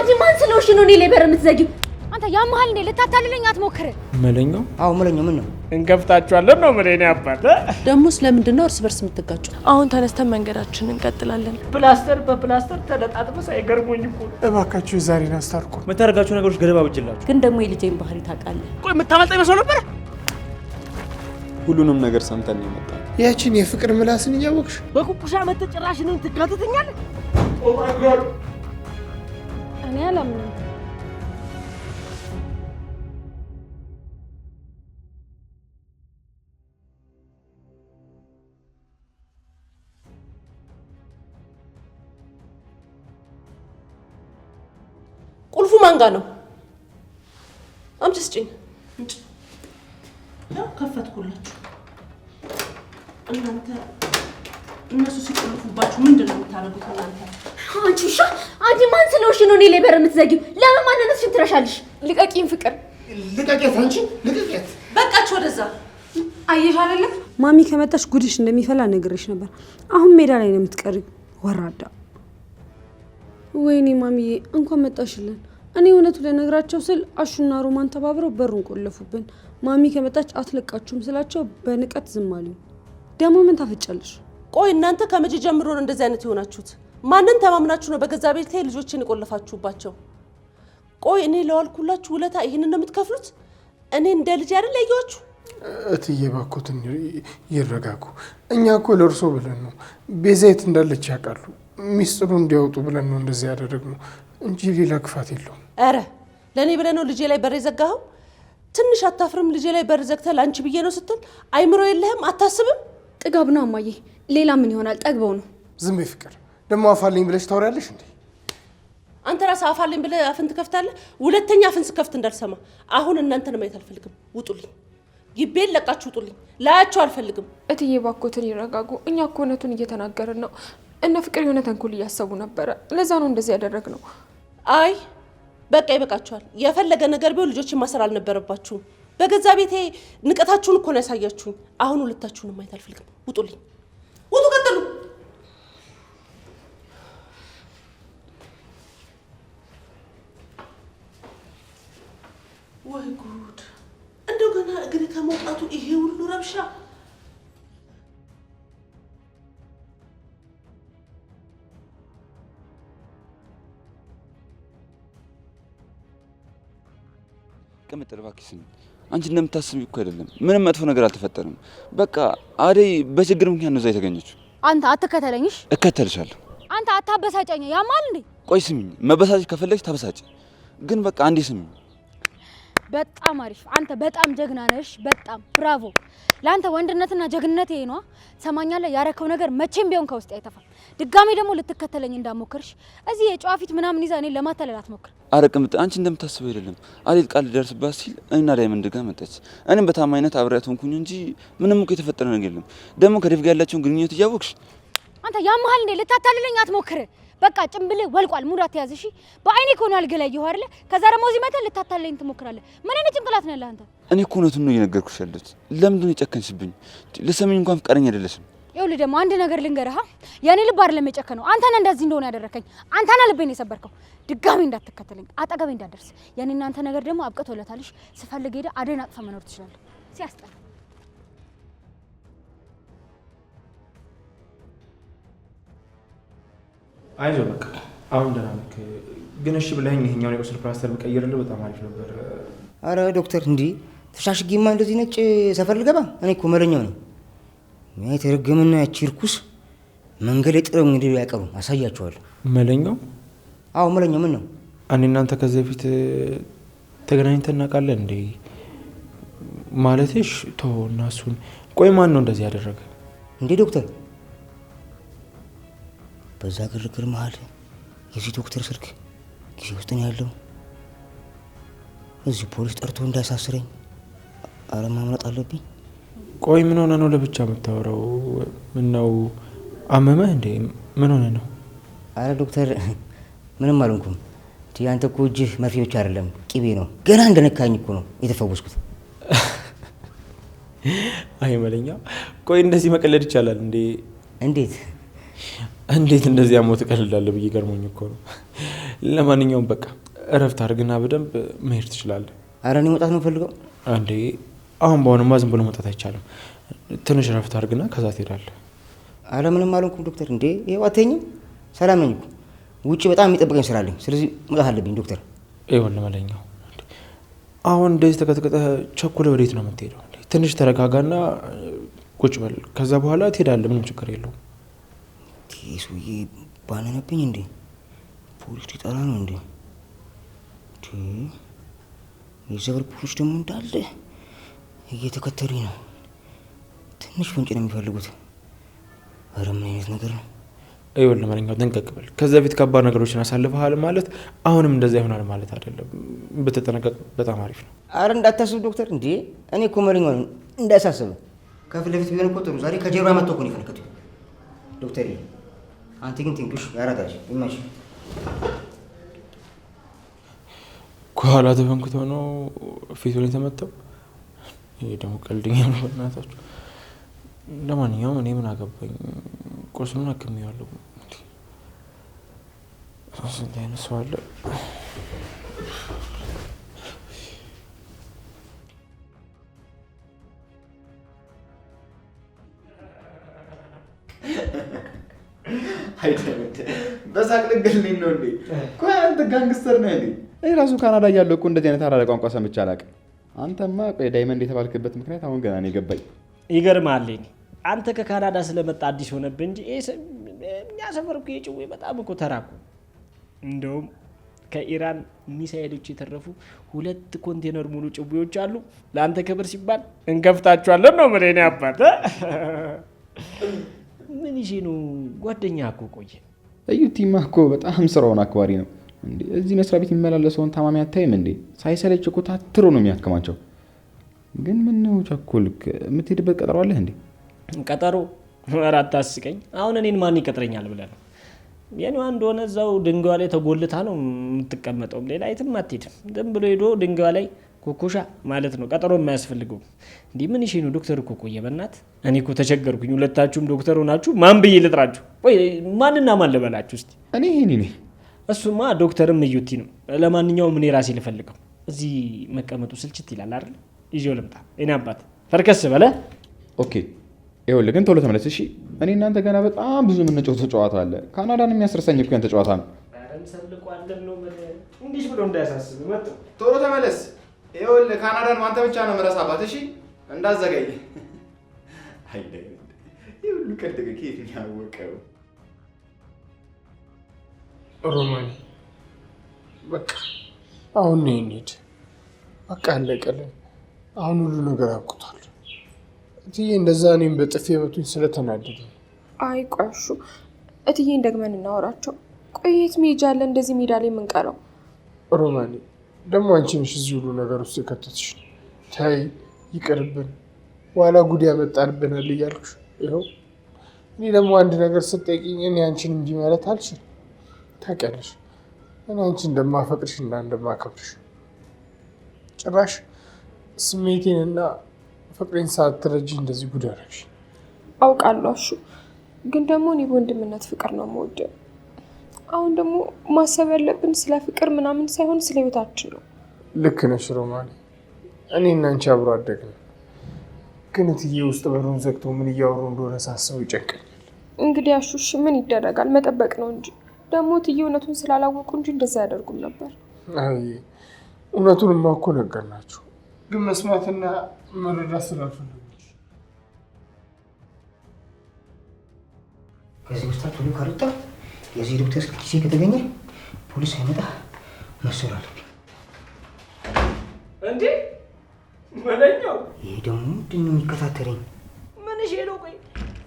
አንቺ ማን ስለሆንሽ ነው እኔ ላይ በር የምትዘጊው? አንተ ያመሃል እንዴ? ልታታልለኝ አትሞክር። መለኛው? አዎ መለኛው። ምን ነው እንከፍታችኋለን ነው ምን? እኔ አባት ደሞስ ለምንድን ነው እርስ በርስ የምትጋጩ? አሁን ተነስተን መንገዳችንን እንቀጥላለን። ፕላስተር በፕላስተር ተለጣጥፎ ሳይገርሞኝ እኮ እባካችሁ ዛሬን አስታርቁ። የምታደርጋችሁ ነገሮች ገደባ ብጅላችሁ። ግን ደግሞ የልጄን ባህሪ ታውቃለህ። ቆይ የምታመልጣ ይመስለው ነበር። ሁሉንም ነገር ሰምተን ነው የመጣው። ያቺን የፍቅር ምላስን እያወቅሽ በኩኩሻ መተህ ጭራሽ እኔን ትጋተተኛለህ? ኦ ማይ ጋድ! እኔ አላምንም። ቁልፉ ማን ጋር ነው? አምጪ ስጪኝ። ያው ከፈትኩላችሁ። እናንተ እነሱ ሲቆልፉባችሁ ምንድን ነው የምታደርጉት እናንተ? አንቺ ውሻ! አንቺ ማን ስለሆንሽ ነው እኔ ላይ በር የምትዘጊው? ለምን ማንነትሽን ትረሻለሽ? ልቀቂኝ ፍቅር። ልቀቂያት! አንቺ ልቀቂያት! በቃችሁ ወደዛ። አየሽ አይደለም ማሚ ከመጣሽ ጉድሽ እንደሚፈላ ነግሬሽ ነበር። አሁን ሜዳ ላይ ነው የምትቀሪው ወራዳ። ወይኔ ማሚዬ እንኳን መጣሽልን። እኔ እውነቱ ለነግራቸው ስል አሹና ሮማን ተባብረው በሩን ቆለፉብን። ማሚ ከመጣች አትለቃችሁም ስላቸው በንቀት ዝም አሉኝ። ደግሞ ምን ታፈጫለሽ? ቆይ እናንተ ከመቼ ጀምሮ ነው እንደዚህ አይነት የሆናችሁት? ማንን ተማምናችሁ ነው በገዛ ቤቴ ልጆችን የቆለፋችሁባቸው? ቆይ እኔ ለዋልኩላችሁ ውለታ ይሄንን ነው የምትከፍሉት? እኔ እንደ ልጅ አይደል ያያችሁ? እትዬ እባክዎትን ይረጋጉ። እኛ እኮ ለእርሶ ብለን ነው ቤዛ የት እንዳለች ያውቃሉ። ሚስጥሩ እንዲያወጡ ብለን ነው እንደዚህ ያደረግነው እንጂ ሌላ ክፋት የለውም። ኧረ ለእኔ ብለህ ነው ልጄ ላይ በር የዘጋኸው? ትንሽ አታፍርም? ልጄ ላይ በር ዘግተህ ለአንቺ ብዬ ነው ስትል አይምሮ የለህም? አታስብም? ጥጋብ ነው እማዬ። ሌላ ምን ይሆናል? ጠግበው ነው። ዝም በይ ፍቅር። ደግሞ አፋልኝ ብለሽ ታወሪያለሽ እንዴ? አንተ ራስህ አፋልኝ ብለህ አፍን ትከፍታለህ። ሁለተኛ አፍን ስከፍት እንዳልሰማ። አሁን እናንተን ማየት አልፈልግም። ውጡልኝ። ግቤን ለቃችሁ ውጡልኝ። ላያችሁ አልፈልግም። እትዬ ባኮትን ይረጋጉ። እኛ እኮ እውነቱን እየተናገርን ነው። እነ ፍቅር የሆነ ተንኮል እያሰቡ ነበረ። ለዛ ነው እንደዚህ ያደረግነው። አይ በቃ ይበቃችኋል። የፈለገ ነገር ቢሆን ልጆችን ማሰር አልነበረባችሁም። በገዛ ቤቴ ንቀታችሁን እኮ ነው ያሳያችሁኝ። አሁን ሁለታችሁን ማየት አልፈልግም። ውጡልኝ። ውጡ፣ ቀጥሉ። ወይ ጉድ! እንደው ገና እግሬ ከመውጣቱ ይሄ ሁሉ ረብሻ። ቅምጥል እባክሽ ስሚ። አንቺ እንደምታስቢው እኮ አይደለም። ምንም መጥፎ ነገር አልተፈጠረም። በቃ አደይ በችግር ምክንያት ነው እዛ የተገኘችው። አንተ አትከተለኝሽ። እከተልሻለሁ። አንተ አታበሳጨኝ። ያማል እንዴ? ቆይ ስሚኝ፣ መበሳጨት ከፈለግሽ ተበሳጭ፣ ግን በቃ አንዴ ስሚኝ። በጣም አሪፍ። አንተ በጣም ጀግና ነሽ። በጣም ብራቮ። ለአንተ ወንድነትና ጀግንነት ይሄ ነው። ሰማኛለህ? ያረከው ነገር መቼም ቢሆን ከውስጥ አይጠፋም። ድጋሚ ደግሞ ልትከተለኝ እንዳሞክርሽ እዚህ የጨዋ ፊት ምናምን ይዛ እኔን ለማታለል አትሞክር። አረ ቅምጥል፣ አንቺ እንደምታስበው አይደለም። አዴል ቃል ሊደርስባት ሲል እኔና ዳይመንድ ጋር መጣች። እኔም በታማኝነት አብሬያት ሆንኩኝ እንጂ ምንም እኮ የተፈጠረ ነገር የለም። ደግሞ ከዴቭ ጋር ያላቸውን ግንኙነት እያወቅሽ አንተ ያመሃል እንዴ? ልታታልለኝ አትሞክር። በቃ ጭምብል ወልቋል። ሙድ አትያዝ እሺ። በአይኔ እኮ ነው አልገላየሁ አይደለ? ከዛ ደግሞ እዚህ መተህ ልታታልለኝ ትሞክራለህ። ምን አይነት ጭንቅላት ነው ያለህ አንተ? እኔ እኮ እውነቱን ነው እየነገርኩሽ ያለሁት። ለምንድን ነው የጨከንሽብኝ? ልትሰሚኝ እንኳን ፈቃደኛ አይደለሽም። ይኸውልህ ደግሞ አንድ ነገር ልንገርህ። የኔ ልብ አይደለም የጨከነው። አንተ ነህ እንደዚህ እንደሆነ ያደረከኝ። አንተ ነህ ልቤን የሰበርከው። ድጋሚ እንዳትከተለኝ፣ አጠገቤ እንዳትደርስ። የኔና አንተ ነገር ደግሞ አብቅቶለታልሽ። ስፈልግ ሄደህ አደይን አጥፋ መኖር ትችላለህ። ሲያስጠላ። አይዞህ በቃ አሁን ደህና ነህ። ግን እሺ ብለኸኝ ይሄኛውን የቁስል ፕላስተር ብቀይርልህ በጣም አሪፍ ነበር። አረ ዶክተር እንዲህ ተሻሽጌማ እንደዚህ ነጭ ሰፈር ልገባ? እኔ እኮ መለኛው ነኝ። የተረገመና ያቺ እርኩስ መንገድ ላይ ጥረው እንግዲህ ያቀሩ አሳያቸዋለሁ። መለኛው? አዎ መለኛው። ምን ነው? እኔ እናንተ ከዚህ በፊት ተገናኝተን እናውቃለን እንዴ? ማለትሽ እና እሱን። ቆይ ማን ነው እንደዚህ ያደረገ እንዴ ዶክተር? በዛ ግርግር መሀል የዚህ ዶክተር ስልክ ጊዜ ውስጥ ነው ያለው። እዚህ ፖሊስ ጠርቶ እንዳያሳስረኝ አረ ማምለጥ አለብኝ። ቆይ ምን ሆነ ነው ለብቻ የምታወራው? ምን ነው አመመህ እንዴ? ምን ሆነ ነው? አረ ዶክተር ምንም አልሆንኩም። ያንተ እኮ እጅህ መርፌ ብቻ አይደለም ቂቤ ነው። ገና እንደነካኝ እኮ ነው የተፈወስኩት። አይ መለኛ፣ ቆይ እንደዚህ መቀለድ ይቻላል እንዴ? እንዴት? እንዴት እንደዚህ አሞት ቀልዳለ ብዬ ገርሞኝ እኮ ነው። ለማንኛውም በቃ እረፍት አድርግና በደንብ መሄድ ትችላለህ። ኧረ እኔ መውጣት ነው ፈልገው እንዴ? አሁን በአሁንማ ዝም ብሎ መውጣት አይቻልም። ትንሽ እረፍት አድርግና ከዛ ትሄዳለህ። ኧረ ምንም አልሆንኩም ዶክተር። እንዴ ይኸው አትይኝም? ሰላም ነኝ እኮ። ውጭ በጣም የሚጠብቀኝ ስራ አለኝ። ስለዚህ መውጣት አለብኝ ዶክተር። ይኸውልህ መለኛው፣ አሁን እንደዚህ ተቀጥቀጠህ ቸኩለህ ወዴት ነው የምትሄደው? ትንሽ ተረጋጋና ቁጭ በል። ከዛ በኋላ ትሄዳለህ። ምንም ችግር የለውም። ሰውዬ ባነነብኝ እንዴ? ፖሊስ ሊጠራ ነው እንዴ? የዘበር ፖሊስ ደግሞ እንዳለ እየተከተሉኝ ነው። ትንሽ ፍንጭ ነው የሚፈልጉት። ኧረ ምን አይነት ነገር ነው? ይኸውልህ መለኛው፣ ጠንቀቅ በል። ከዛ በፊት ከባድ ነገሮችን አሳልፈሃል ማለት አሁንም እንደዛ ይሆናል ማለት አይደለም። ብትጠነቀቅ በጣም አሪፍ ነው። ኧረ እንዳታስብ ዶክተር። እንዴ እኔ እኮ መለኛው ነው፣ እንዳያሳስብ። ከፊት ለፊት ቢሆን እኮ ጥሩ። ዛሬ ከጀርባ መጥቶ እኮ ነው የፈነከቱ። ዶክተር አንተ ግን ትንኩሽ ያራዳሽ ይማሽ ከኋላ ተፈንክቶ ነው ፊቱ ላይ ተመታው። ይሄ ደግሞ ቀልድኛ ነው በእናታችሁ። ለማንኛውም እኔ ምን አገባኝ? ቁስሉን አክሜዋለሁ። ስንት አይነት ሰው አለ። በሳቅ ልገልኝ ነው እንዴ? ቆይ አንተ ጋንግስተር ነህ እንዴ? እኔ ራሱ ካናዳ እያለሁ እኮ እንደዚህ አይነት አራዳ ቋንቋ ሰምቼ አላውቅም። አንተማ ቆይ ዳይመንድ የተባልክበት ምክንያት አሁን ገና ነው የገባኝ። ይገርማል። አንተ ከካናዳ ስለመጣ አዲስ ሆነብህ እንጂ እኛ ሰፈር እኮ የጭዌ በጣም እኮ ተራኩ። እንደውም ከኢራን ሚሳኤሎች የተረፉ 2 ኮንቴነር ሙሉ ጭዌዎች አሉ። ለአንተ ክብር ሲባል እንከፍታቸዋለን ነው ምሬኔ አባት። ምን ይሄ ነው? ጓደኛ እኮ ቆየ። እዩቲማ እኮ በጣም ስራውን አክባሪ ነው እንዴ። እዚህ መስሪያ ቤት የሚመላለሰውን ታማሚ አታይም እንዴ? ሳይሰለች እኮ ታትሮ ነው የሚያከማቸው። ግን ምን ነው ቸኮልክ? የምትሄድበት ቀጠሮ አለህ እንዴ? ቀጠሮ? ኧረ አታስቀኝ። አሁን እኔን ማን ይቀጥረኛል ብለህ ነው? የኔዋ እንደሆነ እዛው ድንጋዋ ላይ ተጎልታ ነው የምትቀመጠው። ሌላ የትም አትሄድም። ዝም ብሎ ሄዶ ድንጋዋ ላይ ኮኮሻ ማለት ነው። ቀጠሮ የማያስፈልገው እንዲህ ምን ይሄ ነው? ዶክተር እኮ ቆየ። በእናትህ እኔ እኮ ተቸገርኩኝ። ሁለታችሁም ዶክተር ሆናችሁ ማን ብዬ ልጥራችሁ? ወይ ማንና ማን ልበላችሁ እስቲ? እኔ ይሄኔ ነኝ። እሱማ ዶክተርም እዩቲ ነው። ለማንኛውም እኔ ራሴ ልፈልገው። እዚህ መቀመጡ ስልችት ይላል አይደል? ይዤው ልምጣ። እኔ አባት ፈርከስ በለ። ኦኬ ይኸውልህ ግን ቶሎ ተመለስ እሺ። እኔ እናንተ ገና በጣም ብዙ የምንጫወተው ጨዋታ አለ። ካናዳን የሚያስረሳኝ እኮ ያንተ ጨዋታ ነው። እንዲህ ብሎ እንዳያሳስብ መጥ ቶሎ ተመለስ። ይኸውልህ ካናዳን አንተ ብቻ ነው የምረሳባት እሺ። እንዳዘገይ አይደል? ይሁሉ ከደገ ከየት ያወቀው? ሮማኒ በቃ አሁን ነው እንሂድ። በቃ አለቀልን። አሁን ሁሉ ነገር አብቅቷል። እትዬ እንደዛ እኔም በጥፊ የመቱኝ ስለተናደዱ። አይ ቆሹ እትዬን ደግመን እናወራቸው። ቆየት ሜጃ አለ እንደዚህ ሜዳ ላይ የምንቀረው። ሮማኒ ደግሞ አንቺ ነሽ እዚህ ሁሉ ነገር ውስጥ የከተትሽ። ታይ ይቅርብን፣ ዋላ ጉድ ያመጣልብናል እያልኩሽ ይኸው። እኔ ደግሞ አንድ ነገር ስትጠይቂኝ እኔ አንቺን እንጂ ማለት አልችልም። ታውቂያለሽ እኔ አንቺ እንደማፈቅርሽ እና እንደማከብርሽ። ጭራሽ ስሜቴንና ፍቅሬን ሳትረጂ እንደዚህ ጉድ አደረግሽ። አውቃለሁ አሹ፣ ግን ደግሞ እኔ በወንድምነት ፍቅር ነው የምወደው። አሁን ደግሞ ማሰብ ያለብን ስለ ፍቅር ምናምን ሳይሆን ስለ ህይወታችን ነው። ልክ ነሽ ሮማኒ። እኔ እና አንቺ አብሮ አደግን። ግን እትዬ ውስጥ በሩን ዘግቶ ምን እያወሩ እንደሆነ ሳስበው ይጨንቀኛል። እንግዲህ አሹሽ ምን ይደረጋል፣ መጠበቅ ነው እንጂ። ደግሞ እትዬ እውነቱን ስላላወቁ እንጂ እንደዛ ያደርጉም ነበር። አይ እውነቱንማ እኮ ነገርናቸው፣ ግን መስማትና መረዳት ስላልፈለጉች። ከዚህ ውስጥ ቶሎ ካልወጣ የዚህ ዶክተር ጊዜ ከተገኘ ፖሊስ ሳይመጣ መሰል አለብኝ። እንዴ መለኛው፣ ይሄ ደግሞ ምንድን ነው የሚከታተለኝ? ምን እሺ ነው? ቆይ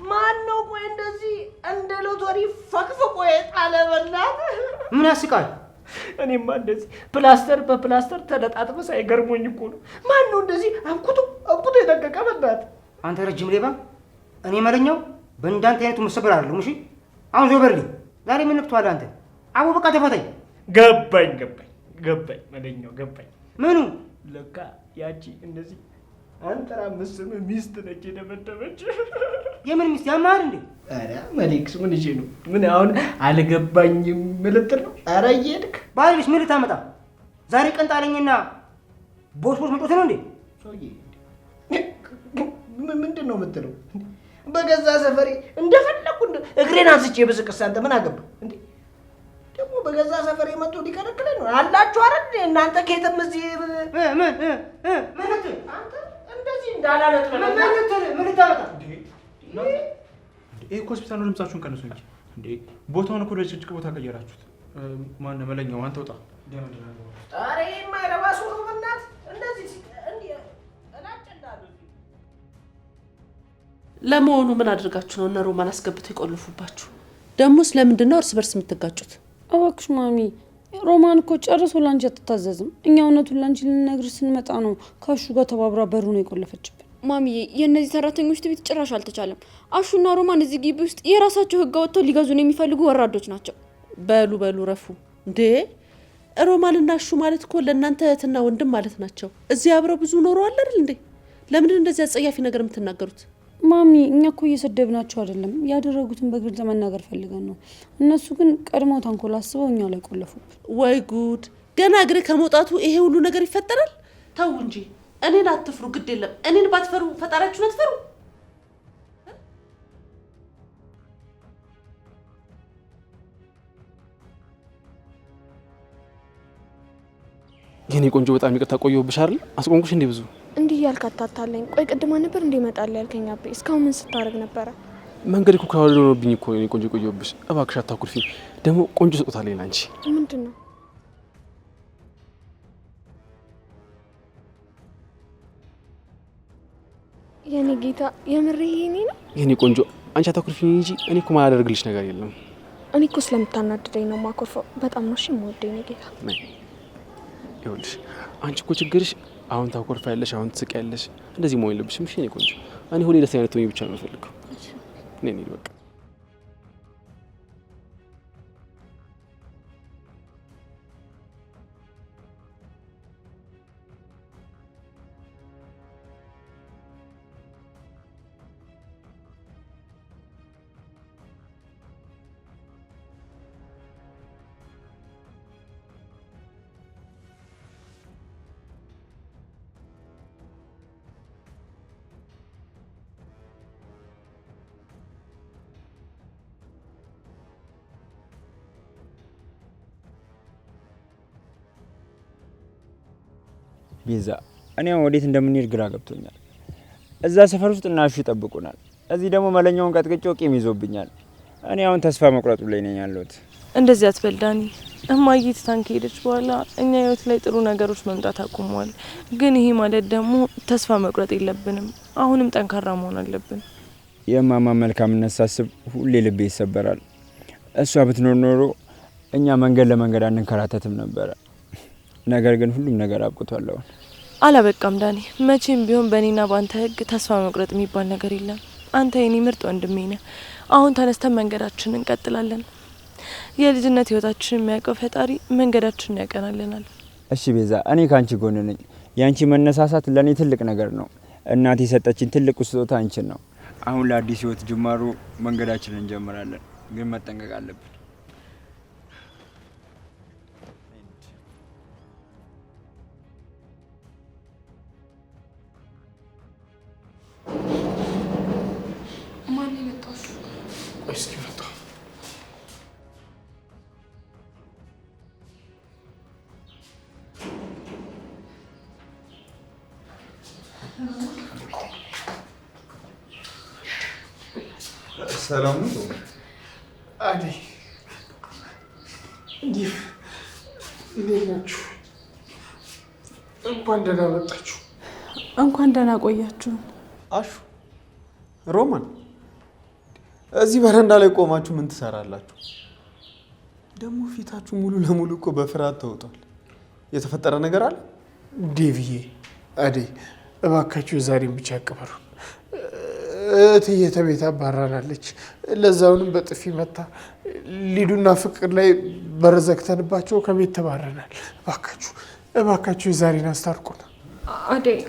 ማን ነው? ቆይ እንደዚህ እንደ ሎተሪ ፈክፍቆ የጣለ በእናትህ? ምን ያስቃል? እኔማ እንደዚህ ፕላስተር በፕላስተር ተለጣጥፈ ሳይገርሞኝ እኮ ነው። ማን ነው እንደዚህ አንኩቶ የደቀቀ በእናትህ? አንተ ረጅም ሌባ፣ እኔ መለኛው በእንዳንተ አይነቱ መሰበር አይደለም። እሺ አሁን ዞር በልልኝ። ዛሬ ምን ነክቷል አንተ? አቡ በቃ ተፈታኝ። ገባኝ መለኛው ገባኝ። ምኑ? ለካ ያቺ እንደዚህ አንተራ መስም ሚስት ነች የደመደመች። የምን ሚስት ያማር እንዴ? ኧረ መሊክስ ምን እሺ ነው? ምን አሁን አልገባኝም ምልጥር ነው? ኧረ እየሄድክ ባልሽ ምን ልታመጣ ዛሬ ቀን ጣለኝና ቦስ መጥቶት ነው እንዴ? ሰውዬ ምንድን ነው የምትለው? በገዛ ሰፈሬ እንደፈለኩ እግሬን አንስቼ ብስቅስ አንተ ምን አገባ እንዴ? ደግሞ በገዛ ሰፈሬ መጥቶ ሊከለክለኝ ነው አላችሁ አይደል? እናንተ ከየትም እዚህ አንተ እንደዚህ እንዳላለጥ ነው ምን ልታመጣ እንዴ? ይሄ ሆስፒታል ነው። ድምጻችሁን ቀንሱ እንጂ እንዴ! ቦታውን እኮ ወደ ጭቅጭቅ ቦታ ቀየራችሁት። ማን መለኛው? አንተ ውጣ። ኧረ የማይረባ ሰው ነው በእናትህ እንደዚህ እንዴ እላጭላሉ። ለመሆኑ ምን አድርጋችሁ ነው እነ ሮማን አስገብተው ይቆልፉባችሁ? ደሞስ ለምንድን ነው እርስ በርስ የምትጋጩት? እባክሽ ማሚ፣ ሮማን እኮ ጨርሶ ላንቺ አትታዘዝም። እኛ እውነቱን ላንቺ ልንነግርሽ ስንመጣ ነው ከአሹ ጋር ተባብራ በሩ ነው የቆለፈችብን። ማሚዬ፣ የእነዚህ ሰራተኞች ትዕቢት ጭራሽ አልተቻለም። አሹና ሮማን እዚህ ግቢ ውስጥ የራሳቸው ህግ አወጥተው ሊገዙን የሚፈልጉ ወራዶች ናቸው። በሉ ረፉ እንዴ! ሮማንና አሹ ማለት እኮ ለእናንተ እህትና ወንድም ማለት ናቸው። እዚህ አብረው ብዙ ኖረዋል አይደል እንዴ? ለምንድን እንደዚህ አጸያፊ ነገር የምትናገሩት? ማሚ፣ እኛ እኮ እየሰደብናቸው አይደለም፣ ያደረጉትን በግልጽ መናገር ፈልገን ነው። እነሱ ግን ቀድመው ተንኮል አስበው እኛ ላይ ቆለፉብን። ወይ ጉድ! ገና እግሬ ከመውጣቱ ይሄ ሁሉ ነገር ይፈጠራል? ተው እንጂ እኔን አትፍሩ። ግድ የለም እኔን ባትፈሩ ፈጣሪያችሁን አትፈሩ። የኔ ቆንጆ በጣም ይቅርታ ቆየሁብሽ አይደል? አስቆንኩሽ እንዴ? ብዙ እንዲህ ያልክ አታታለኝ። ቆይ ቅድማ ነበር እንዴ መጣል ያልከኝ? አቤ እስካሁን ምን ስታረግ ነበረ? መንገድ እኮ ካወለዶብኝ እኮ የኔ ቆንጆ ቆየሁብሽ። እባክሽ አታኩርፊ። ደግሞ ቆንጆ ስጦታ አለኝ ላንቺ። ምንድን ነው? የኔ ጌታ የምር ይሄኔ ነው? የኔ ቆንጆ አንቺ አታኩርፊኝ እንጂ እኔ እኮ ማላደርግልሽ ነገር የለም። እኔ እኮ ስለምታናድደኝ ነው ማኮርፈው። በጣም ነው እሺ የምወደው የኔ ጌታ። ይኸውልሽ አንቺ እኮ ችግርሽ አሁን ታኮርፋለሽ፣ አሁን ትስቂያለሽ። እንደዚህ መሆን የለብሽም እሺ የኔ ቆንጆ። እኔ ሁሌ ደስ አይነት ሆኜ ብቻ ነው የምፈልገው። ነይ በቃ ቤዛ፣ እኔ ወዴት እንደምንሄድ ግራ ገብቶኛል። እዛ ሰፈር ውስጥ እናሹ ይጠብቁናል፣ እዚህ ደግሞ መለኛውን ቀጥቅጬው ቂም ይዞብኛል። እኔ አሁን ተስፋ መቁረጡ ላይ ነኝ ያለሁት። እንደዚህ አትበል ዳኒ። እማዬ ትታን ከሄደች በኋላ እኛ ህይወት ላይ ጥሩ ነገሮች መምጣት አቁመዋል። ግን ይሄ ማለት ደግሞ ተስፋ መቁረጥ የለብንም። አሁንም ጠንካራ መሆን አለብን። የማማ መልካምነት ሳስብ ሁሌ ልቤ ይሰበራል። እሷ ብትኖር ኖሮ እኛ መንገድ ለመንገድ አንንከራተትም ነበረ። ነገር ግን ሁሉም ነገር አብቅቷል። አሁን አላበቃም ዳኒ። መቼም ቢሆን በእኔና በአንተ ህግ ተስፋ መቁረጥ የሚባል ነገር የለም። አንተ የኔ ምርጥ ወንድሜ ነህ። አሁን ተነስተን መንገዳችንን እንቀጥላለን። የልጅነት ህይወታችንን የሚያውቀው ፈጣሪ መንገዳችንን ያቀናልናል። እሺ ቤዛ፣ እኔ ካንቺ ጎን ነኝ። ያንቺ መነሳሳት ለኔ ትልቅ ነገር ነው። እናቴ የሰጠችኝ ትልቁ ስጦታ አንቺን ነው። አሁን ለአዲስ ህይወት ጅማሩ መንገዳችንን እንጀምራለን፣ ግን መጠንቀቅ አለብን። ማን የመጣው? እስኪ መጣ። ሰላም ነው አደይ፣ እንዴት ናችሁ? እንኳን ደህና መጣችሁ። እንኳን ደህና ቆያችሁ። አሹ፣ ሮማን፣ እዚህ በረንዳ ላይ ቆማችሁ ምን ትሰራላችሁ? ደግሞ ፊታችሁ ሙሉ ለሙሉ እኮ በፍርሃት ተውጧል። የተፈጠረ ነገር አለ? ዴቪዬ፣ አደይ፣ እባካችሁ የዛሬን ብቻ ያቀበሩን። እትዬ ተቤት አባራናለች። ለዛውንም በጥፊ መታ። ሊዱና ፍቅር ላይ በረዘግተንባቸው ከቤት ተባረናል። እባካችሁ የዛሬን አስታርቁን። አደይ፣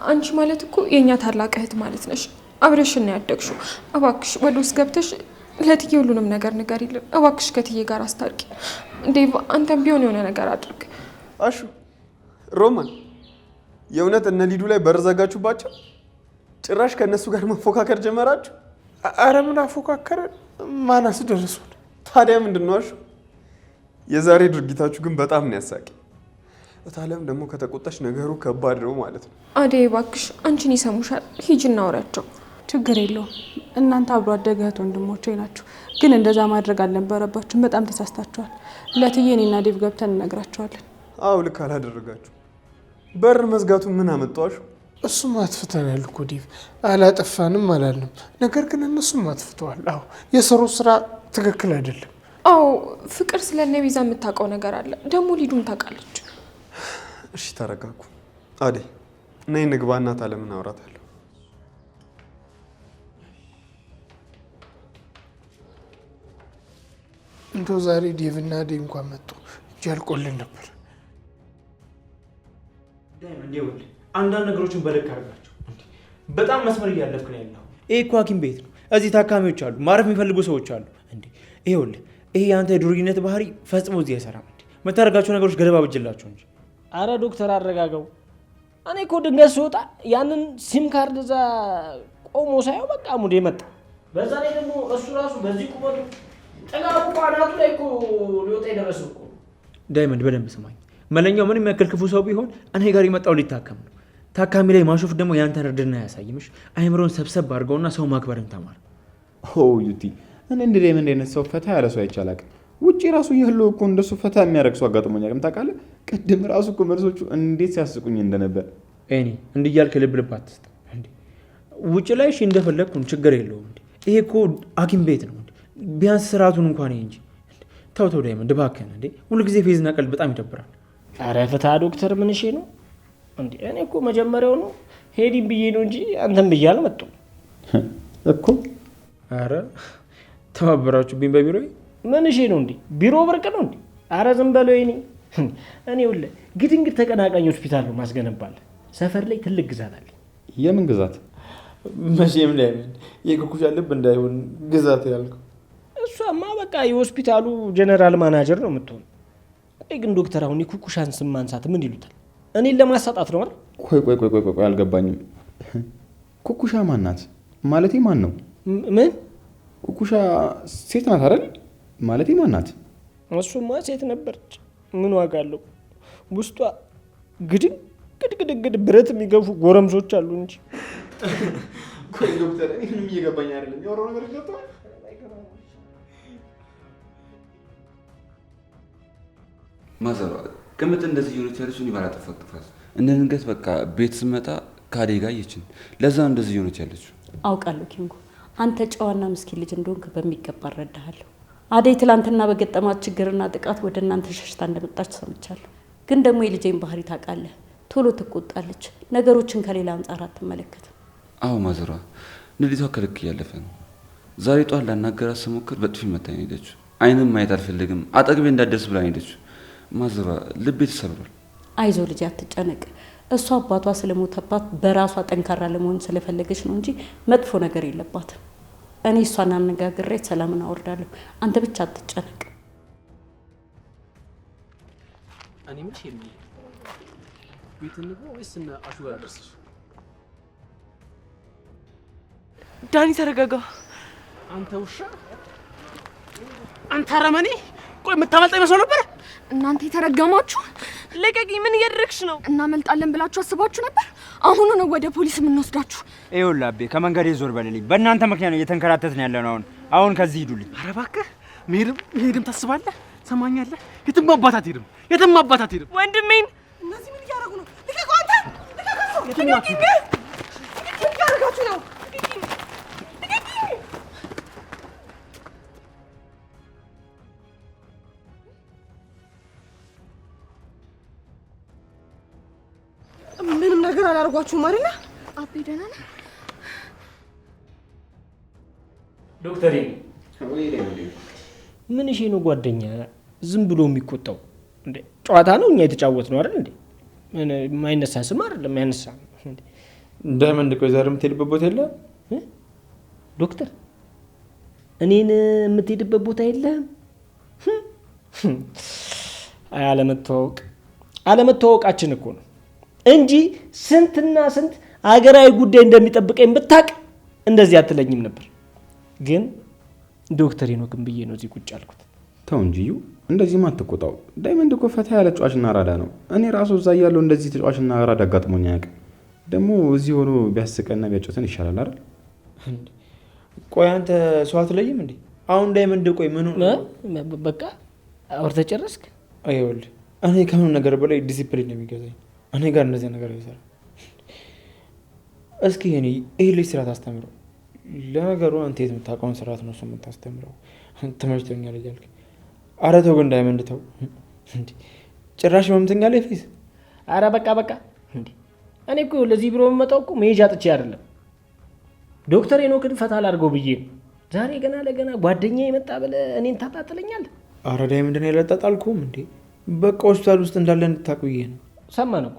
አንቺ ማለት እኮ የእኛ ታላቅ እህት ማለት ነሽ። አብረሽን ነው ያደግሽው። እባክሽ ወደ ውስጥ ገብተሽ ለትዬ ሁሉንም ነገር ንገሪልን። እባክሽ ከትዬ ጋር አስታርቂ። ዴቭ አንተም ቢሆን የሆነ ነገር አድርግ። አሹ ሮማን፣ የእውነት እነ ሊዱ ላይ በር ዘጋችሁባቸው? ጭራሽ ከእነሱ ጋር መፎካከር ጀመራችሁ? አረ ምን አፎካከረን? ማን አስደርሱን? ታዲያ ምንድን ነው አሹ? የዛሬ ድርጊታችሁ ግን በጣም ነው ያሳቂ። እታለም ደግሞ ከተቆጣች ነገሩ ከባድ ነው ማለት ነው። አደይ እባክሽ አንቺን ይሰሙሻል። ሂጂ እናውራቸው። ችግር የለውም። እናንተ አብሮ አደግ እህት ወንድሞቼ ናችሁ። ግን እንደዛ ማድረግ አልነበረባችሁም። በጣም ተሳስታችኋል። ለትዬ እኔና ዴቭ ገብተን እነግራቸዋለን። አዎ ልክ አላደረጋችሁ። በር መዝጋቱ ምን አመጣዋሹ? እሱም አጥፍተናል እኮ ዴቭ፣ አላጠፋንም አላልንም። ነገር ግን እነሱም አጥፍተዋል። አዎ የሰሩ ስራ ትክክል አይደለም። አዎ ፍቅር ስለ እነ ቤዛ የምታውቀው ነገር አለ። ደግሞ ሊዱም ታውቃለች። እሺ ተረጋጉ። አደይ ነይ እንግባ፣ እናት አለምን አውራታለሁ። እንደው ዛሬ ዴቭ እና አደይ እንኳን መጡ እንጂ አልቆልን ነበር። አንዳንድ ነገሮችን በልክ አድርጋቸው። በጣም መስመር እያለፍክ ነው ያለው። ይሄ እኮ ሐኪም ቤት ነው። እዚህ ታካሚዎች አሉ፣ ማረፍ የሚፈልጉ ሰዎች አሉ። እንዴ ይኸውልህ፣ ይሄ የአንተ የዱርዬነት ባህሪ ፈጽሞ እዚህ አይሰራም። እንዴ የምታደርጋቸው ነገሮች ገደባ ብጅላቸው እንጂ። አረ ዶክተር አረጋጋው፣ እኔ እኮ ድንገት ስወጣ ያንን ሲም ካርድ እዛ ቆሞ ሳየው በቃ ሙዴ መጣ። በዛ ላይ ደግሞ እሱ ራሱ በዚህ ቁመቱ ጥላቡ ቋናቱ ላይ እኮ ሊወጣ የደረሰው እኮ። ዳይመንድ በደንብ ስማኝ። መለኛው ምንም ያክል ክፉ ሰው ቢሆን እኔ ጋር የመጣው ሊታከም ነው። ታካሚ ላይ ማሾፍ ደግሞ ያንተን እርድና ያሳይምሽ። አይምሮን ሰብሰብ አድርገውና ሰው ማክበርን ተማር። ዩቲ እኔ እንደ ዳይመንድ አይነት ሰው ፈታ ያለ ሰው አይቻላቅም። ውጪ ራሱ ያለው እኮ እንደሱ ፈታ የሚያደርግ ሰው አጋጥሞኝ አቅም ታውቃለህ። ቅድም ራሱ እኮ መልሶቹ እንዴት ሲያስቁኝ እንደነበር። እኔ እንዲህ እያልክ ልብ ልብ አትስጥ። ውጭ ላይ እሺ እንደፈለግኩን ችግር የለውም። ይሄ እኮ ሐኪም ቤት ነው። ቢያንስ ስርዓቱን እንኳን እንጂ ተው ተው ዳይመንድ እባክህን። እንዴ ሁልጊዜ ፌዝና ቀልድ በጣም ይደብራል። አረ ፍታ ዶክተር፣ ምን እሺ ነው እንዴ? እኔ እኮ መጀመሪያው ነው ሄዲን ብዬ ነው እንጂ አንተም ብዬ አልመጣሁም እኮ። አረ ተባበራችሁብኝ በቢሮ። ምን እሺ ነው እንዴ? ቢሮ ብርቅ ነው እንዴ? አረ ዝም በለው። እኔ ሁሌ ግድንግድ ተቀናቃኝ ሆስፒታል ነው ማስገነባል። ሰፈር ላይ ትልቅ ግዛት አለ። የምን ግዛት? መቼም ዳይመንድ የኩኩሻ ልብ እንዳይሆን ግዛት ያልከው። እሷማ በቃ የሆስፒታሉ ጀነራል ማናጀር ነው የምትሆን። ቆይ ግን ዶክተር አሁን የኩኩሻን ስም ማንሳት ምን ይሉታል? እኔን ለማሳጣት ነው አይደል? ቆይ አልገባኝም። ኩኩሻ ማን ናት? ማለቴ ማን ነው? ምን? ኩኩሻ ሴት ናት አይደል? ማለቴ ማን ናት? እሱማ ሴት ነበረች። ምን ዋጋ አለው? ውስጧ ግድግድ ብረት የሚገፉ ጎረምሶች አሉ እንጂ። ቆይ ዶክተር እኔ ምንም እየገባኝ አይደለም። የወራው ነገር ገብቷል? ማዘሯ ቅምጥ እንደዚህ የሆነች ያለችው እኔ ባላጠፋት ጥፋት እንደ ድንገት በቃ ቤት ስመጣ ከአደይ ጋር አየችን። ለዛ እንደዚህ የሆነች ያለችው። አውቃለሁ ኪንጎ፣ አንተ ጨዋና ምስኪን ልጅ እንደሆንክ በሚገባ እረዳሃለሁ። አደይ ትላንትና በገጠማት ችግርና ጥቃት ወደ እናንተ ሸሽታ እንደመጣች ሰምቻለሁ። ግን ደግሞ የልጄን ባህሪ ታውቃለህ፣ ቶሎ ትቆጣለች፣ ነገሮችን ከሌላ አንጻር አትመለከትም። አዎ ማዘሯ፣ ንዴቷ ከልክ እያለፈ ነው። ዛሬ ጧት ላናገራት ስሞክር በጥፊ መታኝ ሄደችው። አይንም ማየት አልፈልግም፣ አጠገቤ እንዳትደርስ ብላኝ ሄደችው። ማዘሯ ልቤ ተሰብሯል። አይዞ ልጅ አትጨነቅ። እሷ አባቷ ስለሞተባት በራሷ ጠንካራ ለመሆን ስለፈለገች ነው እንጂ መጥፎ ነገር የለባትም። እኔ እሷን አነጋግሬ ሰላምን አወርዳለሁ። አንተ ብቻ አትጨነቅ። እኔ ምንሽ ቤት እንግባ ወይስ እና አሹ ጋር ደርሰሽ? ዳኒ ተረጋጋ። አንተ ውሻ፣ አንተ አረመኔ! ቆይ የምታመልጣ ይመስለው ነበር። እናንተ የተረገማችሁ! ለቀቂ! ምን እያደረግሽ ነው? እናመልጣለን ብላችሁ አስባችሁ ነበር? አሁኑ ነው ወደ ፖሊስ የምንወስዳችሁ። ይኸውልህ አቤ፣ ከመንገዴ ዞር በልልኝ። በእናንተ ምክንያት ነው እየተንከራተትን ያለ ነው። አሁን ከዚህ ሂዱልኝ። ኧረ እባክህ መሄድም ታስባለህ? ሰማኛለህ? የትም አባት አትሄድም፣ የትም አባት አትሄድም። ወንድሜን እነዚህ ምን እያደረጉ ነው? ልቀቀው! አንተ ልቀቀው! ምን እያደረጋችሁ ነው? ምንም ነገር አላደርጓችሁም አይደል? አቤ ደህና ነህ? ዶክተር ምን እሺ ነው ጓደኛ ዝም ብሎ የሚቆጣው እንዴ? ጨዋታ ነው፣ እኛ የተጫወት ነው አይደል እንዴ? ምን የማይነሳ ስም አይደለም ያነሳ። ዳይመንድ ቆይ ዛሬ የምትሄድበት ቦታ የለም ዶክተር? እኔን የምትሄድበት ቦታ የለም? አለመተዋወቃችን እኮ ነው እንጂ ስንትና ስንት ሀገራዊ ጉዳይ እንደሚጠብቀኝ ብታቅ እንደዚህ አትለኝም ነበር። ግን ዶክተር ሄኖክን ብዬ ነው እዚህ ቁጭ ያልኩት። ተው እንጂ እንደዚህማ አትቆጣው። ዳይመንድ እኮ ፈታ ያለ ተጫዋችና አራዳ ነው። እኔ ራሱ እዛ ያለው እንደዚህ ተጫዋችና አራዳ አጋጥሞኝ አያውቅም። ደግሞ እዚህ ሆኖ ቢያስቀና ቢያጫውተን ይሻላል አይደል? ቆይ አንተ ሰው አትለይም እንዴ? አሁን ዳይመንድ ቆይ ምን በቃ አውርተህ ጨረስክ? አይወል እኔ ከምን ነገር በላይ ዲሲፕሊን ነው የሚገዛኝ። እኔ ጋር እንደዚህ ነገር አይሰራም። እስኪ እኔ ይሄ ልጅ ስራ ታስተምረው። ለነገሩ አንተ የት የምታውቀውን ስርዓት ነው እሱ የምታስተምረው? ተመችቶኛል እያልክ ኧረ ተው ግን ዳይመንድ ተው እንዴ! ጭራሽ መምተኛ ላይ ፊት። ኧረ በቃ እንዴ! እኔ እኮ ለዚህ ቢሮ የምመጣው እኮ መሄጃ ጥቼ አይደለም ዶክተር ሄኖክን ፈታ ላድርገው ብዬ ነው። ዛሬ ገና ለገና ጓደኛ የመጣ ብለህ እኔን ታጣጥለኛለህ? ኧረ ዳይመንድን ያላጣጣልኩም እንዴ! በቃ ሆስፒታል ውስጥ እንዳለ እንድታውቅ ብዬ ነው። ሰማን እኮ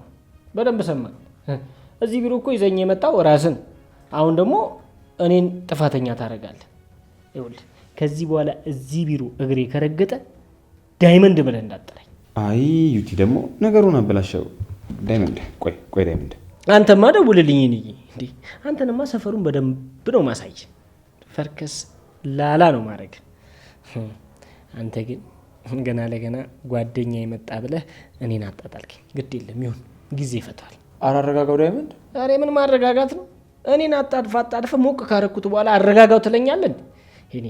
በደንብ ሰማን። እዚህ ቢሮ እኮ ይዘኝ የመጣው ራስን፣ አሁን ደግሞ እኔን ጥፋተኛ ታደርጋለህ። ይኸውልህ ከዚህ በኋላ እዚህ ቢሮ እግሬ ከረገጠ ዳይመንድ ብለህ እንዳጠራኝ። አይ ዩቲ ደግሞ ነገሩን አበላሸው። ዳይመንድ ቆይ ዳይመንድ አንተማ ደውልልኝ እንዴ! አንተንማ ሰፈሩን በደንብ ነው ማሳይ። ፈርከስ ላላ ነው ማድረግ። አንተ ግን ገና ለገና ጓደኛ የመጣ ብለህ እኔን አጣጣልከኝ። ግድ የለም ይሁን፣ ጊዜ ይፈታል። አራረጋጋው ዳይመንድ። ዛሬ ምን ማረጋጋት ነው? እኔን አጣድፈህ ሞቅ ካረኩት በኋላ አረጋጋው ትለኛለህ? እኔ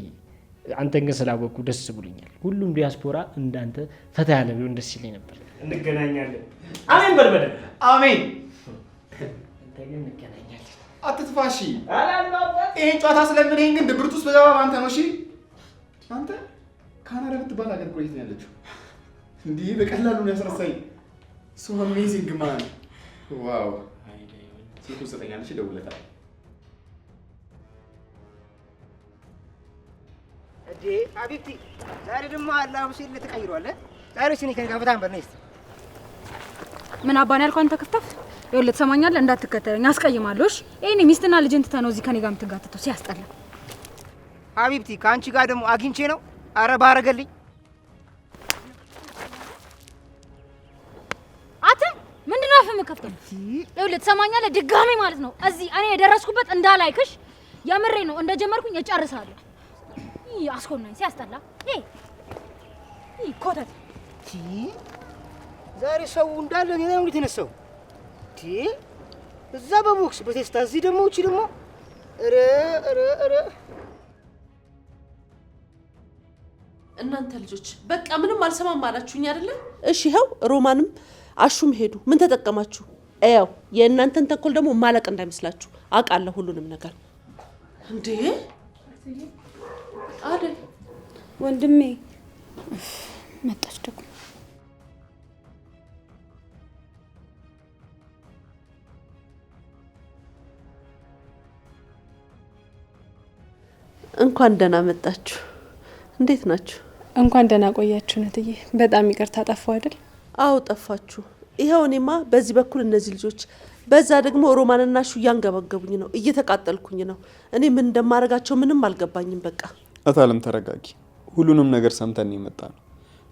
አንተን ግን ስላወቅኩ ደስ ብሎኛል። ሁሉም ዲያስፖራ እንዳንተ ፈታ ያለ ቢሆን ደስ ይለኝ ነበር። እንገናኛለን። አሜን በልበለ። አሜን። አንተ ግን እንገናኛለን። አትጥፋሺ። ይሄን ጨዋታ ስለምንሄን ግን ድብርት ውስጥ በገባ አንተ ነው። እሺ አንተ ካናዳ ብትባል ሀገር ቆይት ነው ያለችው። እንዲህ በቀላሉ ነው ያስረሳኝ። ሶ አሜዚንግ ማን ዋው። ስልኩ ሰጠኛለች፣ ደውለታል። እዴ አቢብቲ ዛሬ ደግሞ አላሁ ሲል ተቀይሯል። ዛሬ ሲኒ ከጋ በጣም በነስ ምን አባን ያልኩ አንተ ክፍተፍ ይኸውልህ፣ ትሰማኛለህ? እንዳትከተለኝ አስቀይማለሁ። እሺ ይሄኔ ሚስትና ልጅን ትተህ ነው እዚህ ከኔ ጋር የምትጋተተው? ሲያስጠላ። አቢብቲ ከአንቺ ጋር ደግሞ አግኝቼ ነው። አረ ባረገልኝ። አተ ምንድነው አፍ የምከፍተው? ይኸውልህ ትሰማኛለህ? ድጋሜ ማለት ነው እዚህ እኔ የደረስኩበት እንዳላይክሽ። የምሬ ነው። እንደጀመርኩኝ እጨርሳለሁ። ይሄ አስኮናኝ ሲያስጠላ። ይሄ ኮተት ዛሬ ሰው እንዳለ እኔ ላይ ነው የተነሳው። እዛ በቦክስ በቴስታ እዚህ ደግሞ እቺ ደግሞ ኧረ እናንተ ልጆች በቃ ምንም አልሰማም አላችሁኝ አይደለ? እሺ ይኸው ሮማንም አሹም ሄዱ። ምን ተጠቀማችሁ? ያው የእናንተን ተንኮል ደግሞ ማለቅ እንዳይመስላችሁ አውቃለሁ ሁሉንም ነገር። እንዴ አደይ ወንድሜ መጣች ደግሞ። እንኳን ደህና መጣችሁ። እንዴት ናችሁ? እንኳን ደህና ቆያችሁ ነትዬ። በጣም ይቅርታ ጠፋሁ አይደል? አዎ ጠፋችሁ። ይኸው እኔማ በዚህ በኩል እነዚህ ልጆች፣ በዛ ደግሞ ሮማንና ሹ እያንገበገቡኝ ነው፣ እየተቃጠልኩኝ ነው። እኔ ምን እንደማደርጋቸው ምንም አልገባኝም። በቃ አታለም ተረጋጊ። ሁሉንም ነገር ሰምተን የመጣ ነው።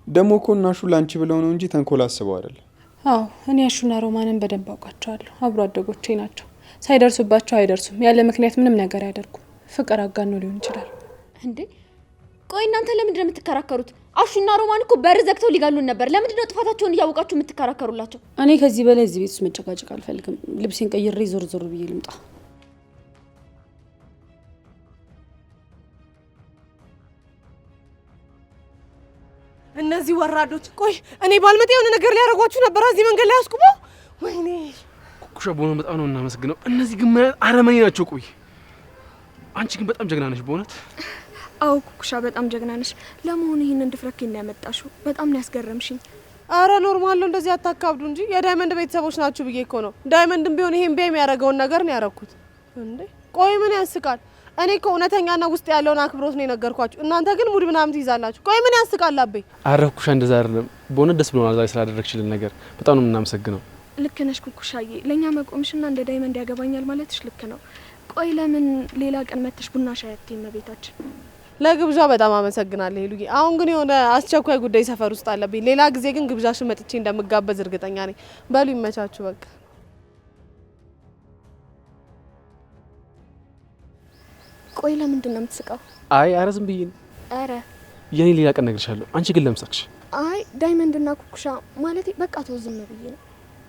ደግሞ እኮ እና ሹ ላንቺ ብለው ነው እንጂ ተንኮል አስበው አይደለም። አዎ እኔ አሹና ሮማንን በደንብ አውቃቸዋለሁ። አብሮ አደጎቼ ናቸው። ሳይደርሱባቸው አይደርሱም። ያለ ምክንያት ምንም ነገር አያደርጉም። ፍቅር አጋኖ ሊሆን ይችላል። እንዴ ቆይ እናንተ ለምንድን ነው የምትከራከሩት? አሹና ሮማን እኮ በር ዘግተው ሊጋሉን ነበር። ለምንድን ነው ጥፋታቸውን እያወቃችሁ የምትከራከሩላቸው? እኔ ከዚህ በላይ እዚህ ቤት ውስጥ መጨቃጨቅ አልፈልግም። ልብሴን ቀይሬ ዞር ዞር ብዬ ልምጣ። እነዚህ ወራዶች፣ ቆይ እኔ ባልመጣ የሆነ ነገር ሊያደርጓችሁ ነበር። እዚህ መንገድ ላይ አስቁመው። ወይኔ ኩኩሻ በሆነ በጣም ነው እናመሰግነው። እነዚህ ግን አረመኔ ናቸው። ቆይ አንቺ ግን በጣም ጀግና ነሽ በእውነት። አዎ ኩኩሻ በጣም ጀግና ነሽ። ለመሆኑ ይሄንን ድፍረት ከእኔ ያመጣሽው? በጣም ነው ያስገረምሽኝ። አረ ኖርማል ነው፣ እንደዚህ አታካብዱ እንጂ የዳይመንድ ቤተሰቦች ናችሁ ብዬ እኮ ነው። ዳይመንድም ቢሆን ይሄን ቢያይ የሚያደርገውን ነገር ነው ያደረኩት። እንዴ ቆይ ምን ያስቃል? እኔ እኮ እውነተኛና ውስጥ ያለውን አክብሮት ነው የነገርኳችሁ። እናንተ ግን ሙድ ምናምን ትይዛላችሁ። ቆይ ምን ያስቃል? አቤ አረ ኩኩሻ እንደዛ አይደለም። በእውነት ደስ ብሎናል ዛሬ ስላደረግሽልን ነገር። በጣም ነው የምናመሰግነው። ልክ ነሽ ኩኩሻዬ። ለእኛ መቆምሽና እንደ ዳይመንድ ያገባኛል ማለትሽ ልክ ነው። ቆይ ለምን ሌላ ቀን መጥተሽ ቡና ሻይ አትይም ቤታችን? ለግብዣ በጣም አመሰግናለሁ ሄሉዬ። አሁን ግን የሆነ አስቸኳይ ጉዳይ ሰፈር ውስጥ አለብኝ። ሌላ ጊዜ ግን ግብዣሽን መጥቼ እንደምጋበዝ እርግጠኛ ነኝ። በሉ ይመቻችሁ በቃ። ቆይ ለምንድን ነው የምትስቀው? አይ ኧረ ዝም ብዬ ነው። ኧረ የኔ ሌላ ቀን እነግርሻለሁ። አንቺ ግን ለምሳክሽ? አይ ዳይመንድና ኩኩሻ ማለት በቃ ተው ዝም ብዬ ነው።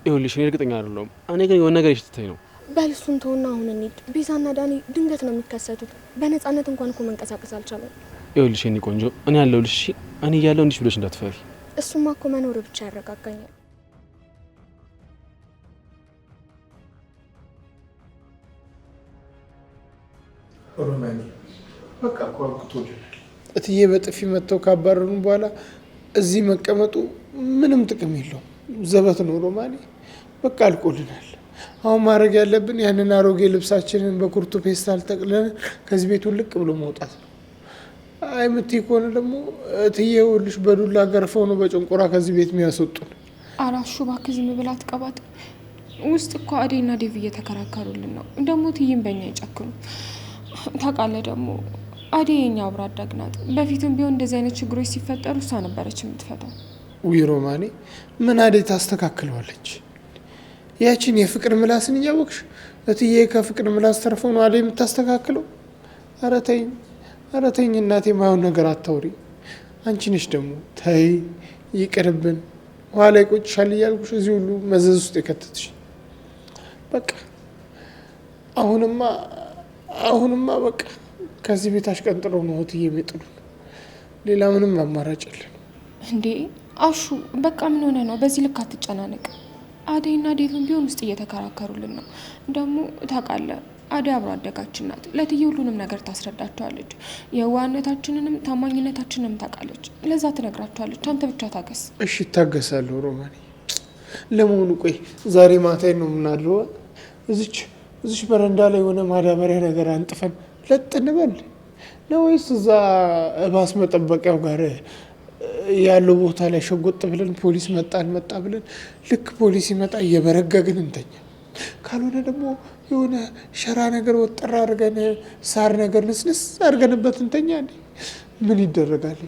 ይኸውልሽ እኔ እርግጠኛ አይደለሁም። እኔ ግን የሆነ ነገር ይሽተኝ ነው። በል እሱን ተውና አሁን እንሂድ። ቤዛና ዳኒ ድንገት ነው የሚከሰቱት። በነፃነት እንኳን እኮ መንቀሳቀስ አልቻለም። ይኸውልሽ የኔ ቆንጆ እኔ ያለሁልሽ። እሺ እኔ እያለሁ እንዲህ ብለሽ እንዳትፈሪ። እሱማ እኮ መኖር ብቻ ያረጋጋኛል። ሮማኒ በቃ እኮ አልኩቶልናል። እትዬ በጥፊ መጥተው ካባረሩን በኋላ እዚህ መቀመጡ ምንም ጥቅም የለውም። ዘበት ነው ሮማኒ። በቃ አልቆልናል። አሁን ማድረግ ያለብን ያንን አሮጌ ልብሳችንን በኩርቱ ፔስታል ጠቅለን ከዚህ ቤቱ ልቅ ብሎ መውጣት ነው። አይ ምትይ ከሆነ ደግሞ እትዬ ይኸውልሽ በዱላ ገርፈው ነው በጭንቆራ ከዚህ ቤት የሚያስወጡን። አራሹ እባክህ ዝም ብላ አትቀባት። ውስጥ እኮ አዴና ዴቭ እየተከራከሩልን ነው። ደግሞ ትይም በእኛ ይጨክኑ። ታውቃለህ ደግሞ አዴ የኛ አብራ አደግ ናት። በፊትም ቢሆን እንደዚህ አይነት ችግሮች ሲፈጠሩ እሷ ነበረች የምትፈታው። ውይ ሮማኔ ምን አዴ ታስተካክለዋለች? ያችን የፍቅር ምላስን እያወቅሽ እትዬ ከፍቅር ምላስ ተርፎ ነው አዴ የምታስተካክለው? ኧረ ተይኝ፣ ኧረ ተይኝ እናቴ፣ ማየውን ነገር አታውሪ። አንቺ ነሽ ደግሞ ተይ ይቅርብን፣ ኋላ ይቆጭሻል እያልኩሽ እዚህ ሁሉ መዘዝ ውስጥ የከተትሽ። በቃ አሁንማ በቃ ከዚህ ቤት አሽቀንጥረው ነው እትዬ የሚጥሉን። ሌላ ምንም አማራጭ የለን። እንዴ አሹ በቃ ምን ሆነ ነው? በዚህ ልክ አትጨናነቅ። አዴና ዴቭን ቢሆን ውስጥ እየተከራከሩልን ነው። ደግሞ ታውቃለህ አዴ አብሮ አደጋችን ናት። ለትዬ ሁሉንም ነገር ታስረዳቸዋለች። የዋህነታችንንም ታማኝነታችንንም ታውቃለች። ለዛ ትነግራቸዋለች። አንተ ብቻ ታገስ። እሺ እታገሳለሁ ሮማኔ። ለመሆኑ ቆይ ዛሬ ማታ ነው የምናድረው? እዚች በረንዳ ላይ የሆነ ማዳበሪያ ነገር አንጥፈን ለጥ እንበል ነው ወይስ እዛ ባስ መጠበቂያው ጋር ያለው ቦታ ላይ ሸጎጥ ብለን ፖሊስ መጣ አልመጣ ብለን ልክ ፖሊስ ይመጣ እየበረገግን እንተኛ? ካልሆነ ደግሞ የሆነ ሸራ ነገር ወጠራ አድርገን ሳር ነገር ልስልስ አድርገንበት እንተኛ? ምን ይደረጋል?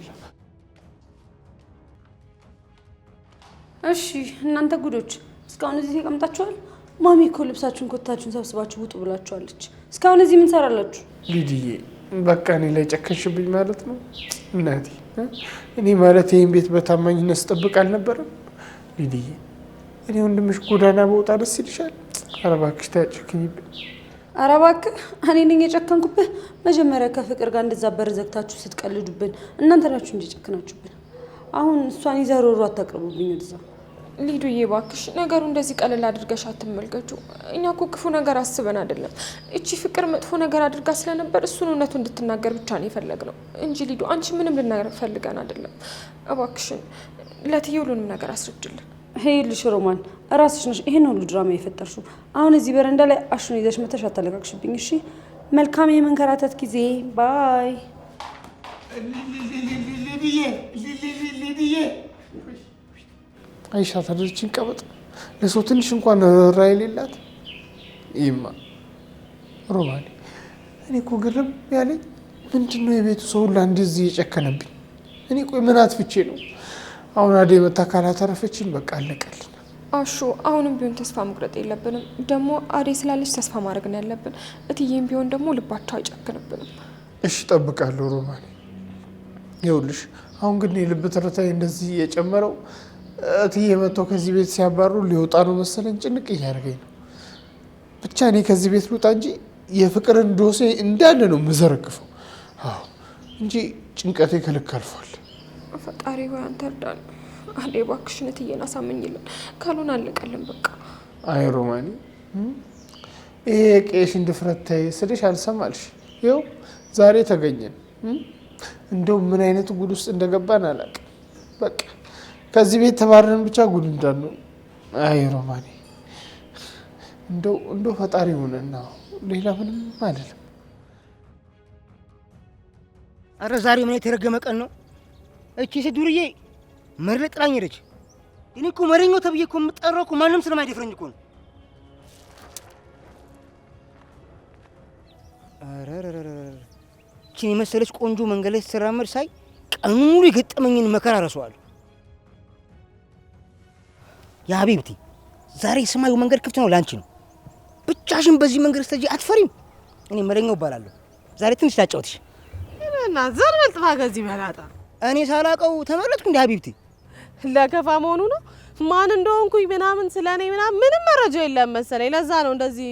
እሺ እናንተ ጉዶች እስካሁን እዚህ ተቀምጣችኋል። ማሚ እኮ ልብሳችሁን ኮታችሁን ሰብስባችሁ ውጡ ብላችኋለች። እስካሁን እዚህ ምን ሰራላችሁ? ሊዲዬ በቃ እኔ ላይ ጨከንሽብኝ ማለት ነው እናቴ። እኔ ማለት ይህን ቤት በታማኝነት ስጠብቅ አልነበረም? ሊዲዬ እኔ ወንድምሽ ጎዳና በወጣ ደስ ይልሻል? ኧረ እባክሽ ታያጨክኝብኝ። ኧረ እባክህ እኔ ነኝ የጨከንኩብህ? መጀመሪያ ከፍቅር ጋር እንደዛ በር ዘግታችሁ ስትቀልዱብን እናንተ ናችሁ እንጂ ጨክናችሁብን። አሁን እሷን ይዘሮሩ አታቅርቡብኝ ወደዛ። ሊዱዬ እባክሽ ነገሩ እንደዚህ ቀለል አድርገሽ አትመልከቹ። እኛ እኮ ክፉ ነገር አስበን አይደለም። እቺ ፍቅር መጥፎ ነገር አድርጋ ስለነበር እሱን እውነቱ እንድትናገር ብቻ ነው የፈለግነው እንጂ ሊዱ አንቺ ምንም ልናገር ፈልገን አይደለም። እባክሽን ለትዬ ሁሉንም ነገር አስረጅልን። ሄይልሽ ሮማን እራስሽ ነሽ ይሄን ሁሉ ድራማ የፈጠርሽው። አሁን እዚህ በረንዳ ላይ አሹን ይዘሽ መተሽ አታለቃቅሽብኝ እሺ? መልካም የመንከራተት ጊዜ ባይ። ሊዲዬ አይሻ ታደርችን ቀበጥ ለሰው ትንሽ እንኳን ራይ የሌላት ይማ ሮማኔ። እኔ እኮ ግርም ያለኝ ምንድነው የቤቱ ሰው ሁላ እንደዚህ የጨከነብኝ? እኔ ቆይ ምን አጥፍቼ ነው? አሁን አዴ መታ ካላተረፈችን በቃ አለቀልን። አሹ አሁንም ቢሆን ተስፋ መቁረጥ የለብንም። ደግሞ አዴ ስላለች ተስፋ ማድረግ ነው ያለብን። እትዬም ቢሆን ደግሞ ልባቸው አይጨክንብንም። እሺ እጠብቃለሁ ሮማኔ። ይኸውልሽ አሁን ግን የልብ ትርታዬ እንደዚህ የጨመረው እትዬ መጥተው ከዚህ ቤት ሲያባሩ ሊወጣ ነው መሰለኝ። ጭንቅ እያደረገኝ ነው። ብቻ እኔ ከዚህ ቤት ልውጣ እንጂ የፍቅርን ዶሴ እንዳለ ነው የምዘረግፈው እንጂ ጭንቀቴ ከልክ አልፏል። ፈጣሪ ሆይ አንተ እርዳን። አዴ እባክሽን እትዬን አሳምኝልን፣ ካልሆነ አለቀልን በቃ። አይ ሮማኒ ይሄ የቄሽን ድፍረት ታይ ስልሽ አልሰማልሽ። ይኸው ዛሬ ተገኘን። እንደው ምን አይነት ጉድ ውስጥ እንደገባን አላውቅም። በቃ ከዚህ ቤት ተባረን ብቻ ጉድ እንዳንሆ። አይ ሮማኒ እንደው ፈጣሪ ሆነና ሌላ ምንም አይደለም። አረ ዛሬ ምን የተረገመ ቀን ነው? እቺ ሴት ዱርዬ መርለ ጥላኝ ሄደች። እኔ እኮ መለኛው ተብዬ እኮ የምጠራው እኮ ማንም ስለማይደፍረኝ እኮ ነው። እቺን የመሰለች ቆንጆ መንገድ ላይ ስትራመድ ሳይ ቀኑን ሙሉ የገጠመኝን መከራ ረሳዋለሁ። የሀቢብቲ ዛሬ የሰማዩ መንገድ ክፍት ነው ላንቺ ነው። ብቻሽን በዚህ መንገድ ስትሄጂ አትፈሪም? እኔ መለኛው እባላለሁ። ዛሬ ትንሽ ላጫውትሽ። እና ዘር መልጥፋ ከዚህ መላጣ እኔ ሳላቀው ተመለጥኩ እንደ ሀቢብቲ። ለከፋ መሆኑ ነው። ማን እንደሆንኩኝ ምናምን ስለኔ ምናምን ምንም መረጃ የለም መሰለኝ። ለዛ ነው እንደዚህ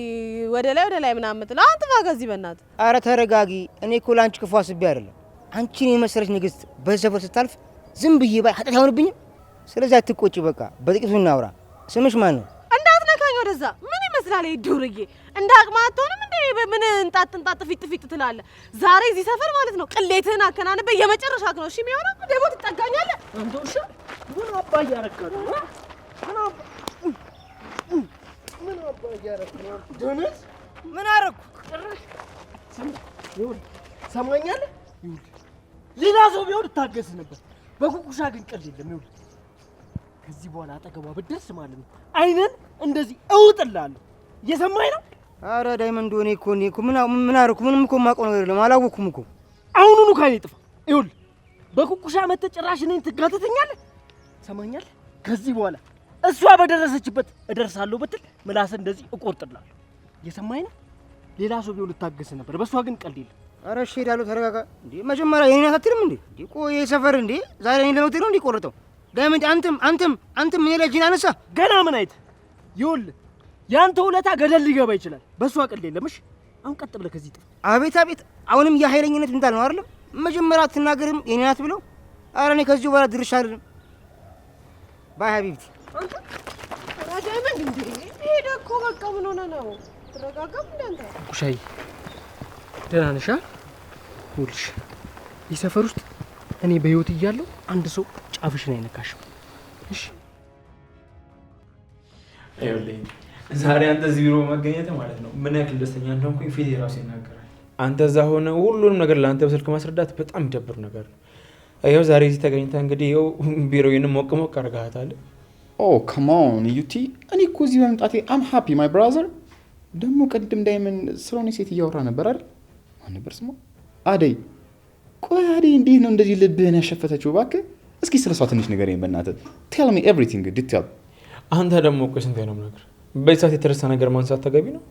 ወደ ላይ ምናምን የምትለው። አንተ ከዚህ በእናትህ አረ ተረጋጊ። እኔ እኮ ላንቺ ክፉ አስቤ አይደለም። አንቺን የመሰለች ንግስት በሰፈር ስታልፍ ዝም ብዬ ባይ ኃጢአት አይሆንብኝም? ስለዚህ አትቆጪ። በቃ በጥቂቱ እናውራ። ስምሽ ማን ነው? እንዳትነካኝ ወደዛ። ምን ይመስላል ይሄ ዱርዬ? እንደ አቅማ አትሆንም እንዴ? ምን እንጣጥ ፊት ትላለህ? ዛሬ እዚህ ሰፈር ማለት ነው ቅሌትህን አከናንበ የመጨረሻ ነው። እሺ የሚሆነው ደግሞ ትጠጋኛለህ። አንተ ውሻ ምን አባ እያረከረ ምን አባ እያረከረ ዶነስ ምን አረኩ? ሰማኛለህ? ሌላ ሰው ቢሆን እታገስ ነበር። በኩኩሻ ግን ቀልድ የለም። ይኸውልህ ከዚህ በኋላ አጠገቧ ብትደርስ ማለት ነው አይነን እንደዚህ እውጥልሃለሁ። እየሰማኝ ነው? አረ ዳይመንድ እኔ እኮ ምን አረኩ? ምንም እኮ የማውቀው ነገር የለም። አላወኩም እኮ። አሁኑኑ ካይኔ ጥፋ። ይኸውልህ በኩኩሻ መተህ ጭራሽ እኔን ትጋተተኛለህ። ሰማኛለህ? ከዚህ በኋላ እሷ በደረሰችበት እደርሳለሁ ብትል ምላስህ እንደዚህ እቆርጥልሃለሁ። እየሰማኝ ነው? ሌላ ሰው ቢሆን ልታገስ ነበር። በእሷ ግን ቀልድ የለም። አረ እሺ እሄዳለሁ። ተረጋጋ እንዴ። መጀመሪያ የኔን አትልም እንዴ? ቆይ ሰፈር እንዴ ዛሬ እኔን ለመውሰድ ነው እንዴ ቆርጠው? ዳይመንድ አንተም ምን ለጅን አነሳ ገና ምን አይተህ? ይኸውልህ ያንተ ውለታ ገደል ሊገባ ይችላል። በእሷ ቀልድ የለም። እሺ አሁን ቀጥ ብለህ ከዚህ ጥፍ። አቤት አሁንም የኃይለኝነት እንዳል ነው አይደለም? መጀመሪያ አትናገርም የኔ ናት ብለው። አረ እኔ ከዚህ በኋላ ድርሻ አይደለም። ባይ ሀቢብቲ። አንተ ዳይመንድ እንዴ ሄደ እኮ በቃ ምን ሆነ ነው? ተረጋጋም እንደ አንተ ኩኩሻዬ ደህና ነሽ? ይኸውልሽ ይህ ሰፈር ውስጥ እኔ በህይወት እያለሁ አንድ ሰው ጫፍሽን አይነካሽም። እሺ ይኸውልህ ዛሬ አንተ እዚህ ቢሮ መገኘት ማለት ነው ምን ያክል ደስተኛ እንደሆንኩኝ ፊቴ ራሱ ይናገራል። አንተ እዛ ሆነ ሁሉንም ነገር ለአንተ በስልክ ማስረዳት በጣም የሚደብር ነገር ነው። ይኸው ዛሬ እዚህ ተገኝተህ እንግዲህ ይኸው ቢሮዬንም ሞቅ አድርገሃታል። ኦ ካሞን ዩቲ፣ እኔ እኮ እዚህ በመምጣቴ አም ሃፒ ማይ ብራዘር። ደግሞ ቅድም ዳይመንድ ስለሆነ ሴት እያወራ ነበር አይደል? ማን ነበር ስሟ? አደይ። ቆይ አደይ እንዴት ነው እንደዚህ ልብህን ያሸፈተችው? እባክህ እስኪ ስለሷ ትንሽ ንገረኝ በእናትህ። ቴል ሚ ኤቭሪቲንግ ዲቴል። አንተ ደግሞ ቆይ ስንቴ ነው የምነግርህ? በዚህ ሰዓት የተረሳ ነገር ማንሳት ተገቢ ነው?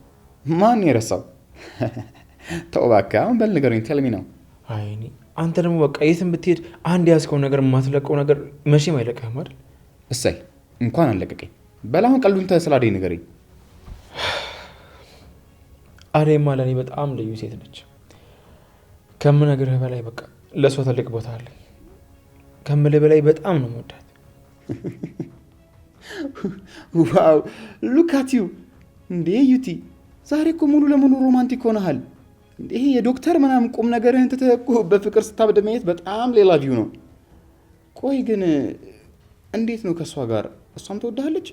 ማን የረሳው? ተው እባክህ አሁን በል ንገረኝ። ቴል ሚ ነው። አይ አንተ ደግሞ በቃ የትም ብትሄድ አንድ ያዝከው ነገር የማትለቀው ነገር መቼም አይለቅህም አይደል? እሰይ እንኳን አለቀቀኝ። በል አሁን ቀልዱን ስለ አደይ ንገረኝ። አደይማ ለእኔ በጣም ልዩ ሴት ነች። ከምነግርህ በላይ በቃ ለእሷ ትልቅ ቦታ አለኝ። ከምልህ በላይ በጣም ነው የምወዳት። ዋው ሉክ አት ዩ እንዴ ዩቲ፣ ዛሬ እኮ ሙሉ ለሙሉ ሮማንቲክ ሆነሃል። ይሄ የዶክተር ምናምን ቁም ነገርህን ትተህ እኮ በፍቅር ስታብድ ማየት በጣም ሌላ ቪው ነው። ቆይ ግን እንዴት ነው ከእሷ ጋር? እሷም ትወድሃለች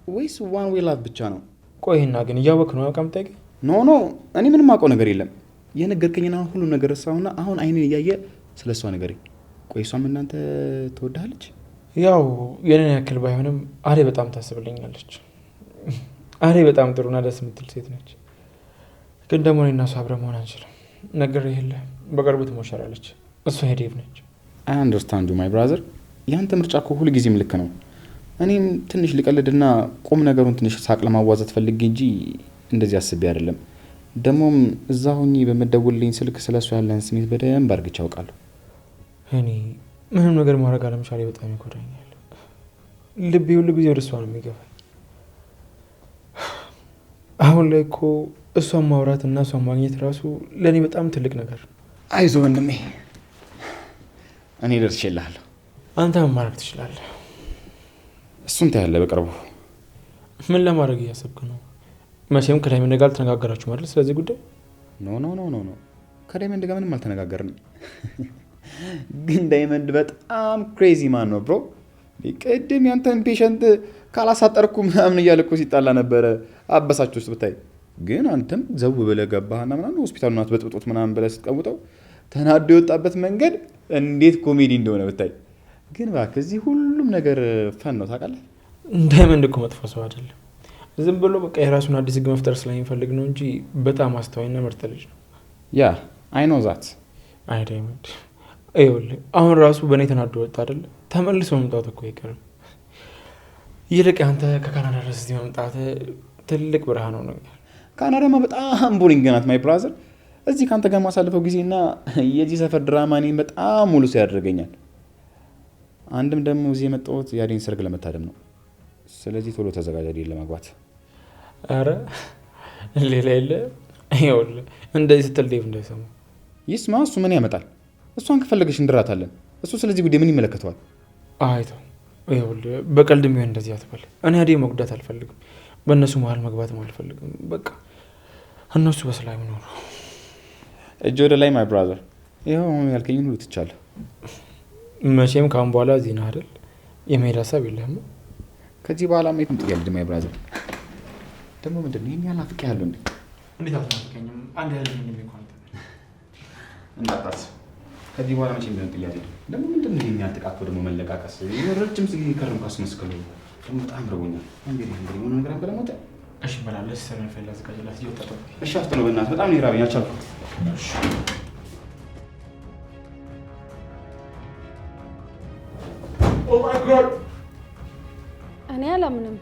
ወይስ ዋን ዌይ ላቭ ብቻ ነው? ቆይና ግን እያወቅህ ነው አቃምጠኝ? ኖ እኔ ምንም አውቀው ነገር የለም። የነገርከኝን አሁን ሁሉ ነገር ረሳሁና አሁን አይኔን እያየ ስለ እሷ ነገረኝ። ቆይ እሷም እናንተ ትወድሃለች? ያው የኔን ያክል ባይሆንም አደይ በጣም ታስብልኛለች። አደይ በጣም ጥሩና ደስ የምትል ሴት ነች። ግን ደግሞ እኔና እሷ አብረን መሆን አንችልም። ነግሬህ የለ በቅርቡ ትሞሸራለች። እሷ ሄዴቭ ነች። አይ አንደርስታንድ ዩ ማይ ብራዘር። ያንተ ምርጫ እኮ ሁል ጊዜም ልክ ነው። እኔም ትንሽ ልቀልድና ቁም ነገሩን ትንሽ ሳቅ ለማዋዛት ፈልጌ እንጂ እንደዚህ አስቤ አይደለም። ደግሞም እዛ ሆኜ በመደወልልኝ ስልክ ስለሱ ያለን ስሜት በደንብ አድርጌ አውቃለሁ። እኔ ምንም ነገር ማድረግ አለመቻሌ በጣም ይጎዳኛል። ልቤ ሁሉ ጊዜ ወደ እሷ ነው የሚገፋኝ። አሁን ላይ እኮ እሷን ማውራት እና እሷን ማግኘት ራሱ ለእኔ በጣም ትልቅ ነገር። አይዞህ ወንድሜ፣ እኔ ደርሼልሃለሁ። አንተ ምን ማድረግ ትችላለህ? እሱን ታያለህ በቅርቡ። ምን ለማድረግ እያሰብክ ነው? መቼም ከዳይመንድ ጋር አልተነጋገራችሁ ማለት ስለዚህ ጉዳይ? ኖ ከዳይመንድ ጋር ምንም አልተነጋገርንም። ግን ዳይመንድ በጣም ክሬዚ ማን ነው ብሮ። ቅድም ያንተን ፔሸንት ካላሳጠርኩ ምናምን እያለ እኮ ሲጣላ ነበረ። አበሳችሁ ውስጥ ብታይ። ግን አንተም ዘው ብለህ ገባህና ምናምን ሆስፒታሉን አትበጥብጡት ምናምን ብለህ ስትቀውጠው ተናዶ የወጣበት መንገድ እንዴት ኮሜዲ እንደሆነ ብታይ። ግን እባክህ እዚህ ሁሉም ነገር ፈን ነው ታውቃለህ። ዳይመንድ እኮ መጥፎ ሰው አይደለም። ዝም ብሎ በቃ የራሱን አዲስ ህግ መፍጠር ስለሚፈልግ ነው እንጂ በጣም አስተዋይና ምርጥ ልጅ ነው። ያ አይ ኖ ዛት። አይ ዳይመንድ ይኸውልህ አሁን ራሱ በእኔ ተናዶ ወጣ አይደለ? ተመልሶ መምጣት እኮ አይቀርም። ይልቅ አንተ ከካናዳ ድረስ እዚህ መምጣት ትልቅ ብርሃን ነው። ካናዳማ በጣም ቦሪንግ ናት ማይ ብራዘር። እዚህ ከአንተ ጋር ማሳልፈው ጊዜና የዚህ ሰፈር ድራማ እኔን በጣም ሙሉ ሰው ያደርገኛል። አንድም ደግሞ እዚህ የመጣሁት የአዴን ሰርግ ለመታደም ነው። ስለዚህ ቶሎ ተዘጋጅ አዴን ለማግባት። አረ ሌላ የለ። ይኸውልህ እንደዚህ ስትል ዴቭ እንዳይሰማ። ይስማ፣ እሱ ምን ያመጣል? እሷን ከፈለገሽ እንድራታለን። እሱ ስለዚህ ጉዳይ ምን ይመለከተዋል? አይተው። ይኸውልህ በቀልድም ቢሆን እንደዚህ አትበል። እኔ አዴን መጉዳት አልፈልግም፣ በእነሱ መሀል መግባትም አልፈልግም። በቃ እነሱ በሰላም ይኖሩ። እጅ ወደ ላይ ማይ ብራዘር። ይኸው ያልከኝን ሁሉ ትቻለሁ። መቼም ካሁን በኋላ እዚህ ነህ አይደል? የመሄድ ሀሳብ የለህም? ከዚህ በኋላ የትም ጥያቄ ማይ ብራዘር። ደግሞ ምንድን ነው ይሄን ያህል አፍቄያለሁ እንዴ? እንዴት አትናፍቀኝም? አንድ ያለ እንደሚቆይ እንዳታስብ። ከዚህ በኋላ መቼም ቢሆን ጥያቄ ነው። ደግሞ ምንድን ነው ይሄን ያህል ጥቃት ደግሞ መለቃቀስ? ረጅም ጊዜ ከረምኩ አስመስክለው ደግሞ በጣም ረቦኛል። እንግዲህ ሆነ ነገር አለ ሞተ። እሺ በላለች ሰረን ፈላ ዘጋጅላት ይወጣ። እሺ አፍጥነው በእናትህ በጣም ነው ራበኝ አልቻልኩም። እሺ እኔ አላምንም።